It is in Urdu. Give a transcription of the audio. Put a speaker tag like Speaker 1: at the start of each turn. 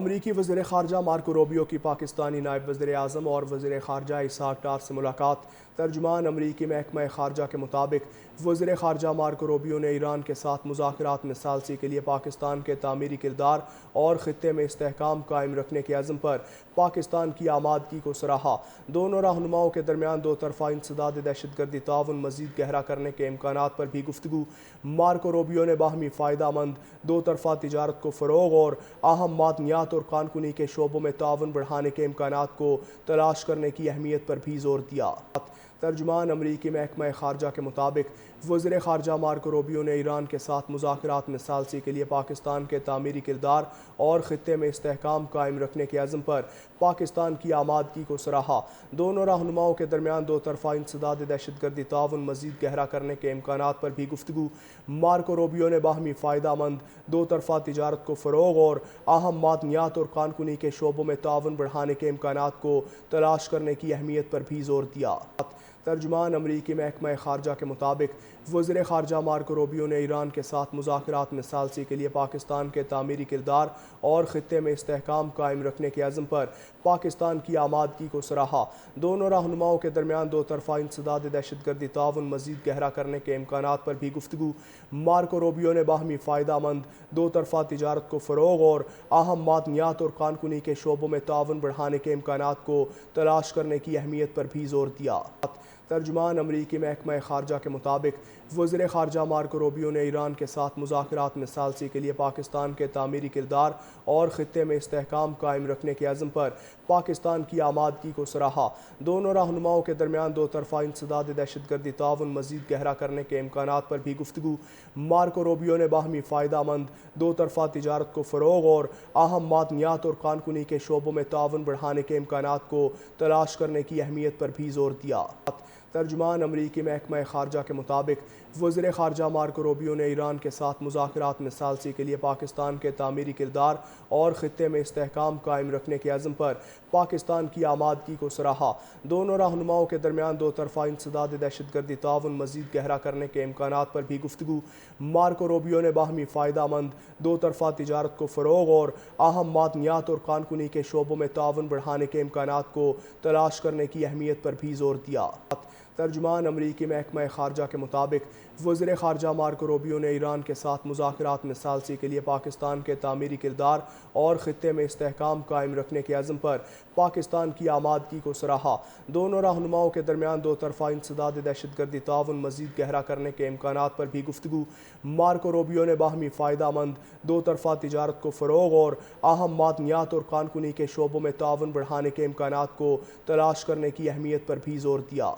Speaker 1: امریکی وزیر خارجہ مارکو روبیو کی پاکستانی نائب وزیر اعظم اور وزیر خارجہ اسحاق ڈار سے ملاقات۔ ترجمان امریکی محکمہ خارجہ کے مطابق وزیر خارجہ مارکو روبیو نے ایران کے ساتھ مذاکرات میں ثالثی کے لیے پاکستان کے تعمیری کردار اور خطے میں استحکام قائم رکھنے کے عزم پر پاکستان کی آمادگی کو سراہا۔ دونوں رہنماؤں کے درمیان دو طرفہ انسداد دہشت گردی تعاون مزید گہرا کرنے کے امکانات پر بھی گفتگو۔ مارکو روبیو نے باہمی فائدہ مند دو طرفہ تجارت کو فروغ اور اہم معدنیات اور کان کنی کے شعبوں میں تعاون بڑھانے کے امکانات کو تلاش کرنے کی اہمیت پر بھی زور دیا۔ ترجمان امریکی محکمہ خارجہ کے مطابق وزیر خارجہ مارکو روبیو نے ایران کے ساتھ مذاکرات میں ثالثی کے لیے پاکستان کے تعمیری کردار اور خطے میں استحکام قائم رکھنے کے عزم پر پاکستان کی آمادگی کو سراہا۔ دونوں رہنماؤں کے درمیان دو طرفہ انسداد دہشت گردی تعاون مزید گہرا کرنے کے امکانات پر بھی گفتگو۔ مارکو روبیو نے باہمی فائدہ مند دو طرفہ تجارت کو فروغ اور اہم معدنیات اور کان کنی کے شعبوں میں تعاون بڑھانے کے امکانات کو تلاش کرنے کی اہمیت پر بھی زور دیا۔ ترجمان امریکی محکمہ خارجہ کے مطابق وزیر خارجہ مارکو روبیو نے ایران کے ساتھ مذاکرات میں ثالثی کے لیے پاکستان کے تعمیری کردار اور خطے میں استحکام قائم رکھنے کے عزم پر پاکستان کی آمادگی کو سراہا۔ دونوں رہنماؤں کے درمیان دو طرفہ انسداد دہشت گردی تعاون مزید گہرا کرنے کے امکانات پر بھی گفتگو۔ مارکو روبیو نے باہمی فائدہ مند دو طرفہ تجارت کو فروغ اور اہم معدنیات اور کان کنی کے شعبوں میں تعاون بڑھانے کے امکانات کو تلاش کرنے کی اہمیت پر بھی زور دیا۔ ترجمان امریکی محکمہ خارجہ کے مطابق وزیر خارجہ مارکو روبیو نے ایران کے ساتھ مذاکرات میں ثالثی کے لیے پاکستان کے تعمیری کردار اور خطے میں استحکام قائم رکھنے کے عزم پر پاکستان کی آمادگی کو سراہا۔ دونوں رہنماؤں کے درمیان دو طرفہ انسداد دہشت گردی تعاون مزید گہرا کرنے کے امکانات پر بھی گفتگو۔ مارکو روبیو نے باہمی فائدہ مند دو طرفہ تجارت کو فروغ اور اہم معدنیات اور کان کنی کے شعبوں میں تعاون بڑھانے کے امکانات کو تلاش کرنے کی اہمیت پر بھی زور دیا۔ ترجمان امریکی محکمہ خارجہ کے مطابق وزیر خارجہ مارکو روبیو نے ایران کے ساتھ مذاکرات میں ثالثی کے لیے پاکستان کے تعمیری کردار اور خطے میں استحکام قائم رکھنے کے عزم پر پاکستان کی آمادگی کو سراہا۔ دونوں رہنماؤں کے درمیان دو طرفہ انسداد دہشت گردی تعاون مزید گہرا کرنے کے امکانات پر بھی گفتگو۔ مارکو روبیو نے باہمی فائدہ مند دو طرفہ تجارت کو فروغ اور اہم معدنیات اور کان کنی کے شعبوں میں تعاون بڑھانے کے امکانات کو تلاش کرنے کی اہمیت پر بھی زور دیا۔ ترجمان امریکی محکمہ خارجہ کے مطابق وزیر خارجہ مارکو روبیو نے ایران کے ساتھ مذاکرات میں ثالثی کے لیے پاکستان کے تعمیری کردار اور خطے میں استحکام قائم رکھنے کے عزم پر پاکستان کی آمادگی کو سراہا۔ دونوں رہنماؤں کے درمیان دو طرفہ انسداد دہشت گردی تعاون مزید گہرا کرنے کے امکانات پر بھی گفتگو۔ مارکو روبیو نے باہمی فائدہ مند دو طرفہ تجارت کو فروغ اور اہم معدنیات اور کان کنی کے شعبوں میں تعاون بڑھانے کے امکانات کو تلاش کرنے کی اہمیت پر بھی زور دیا۔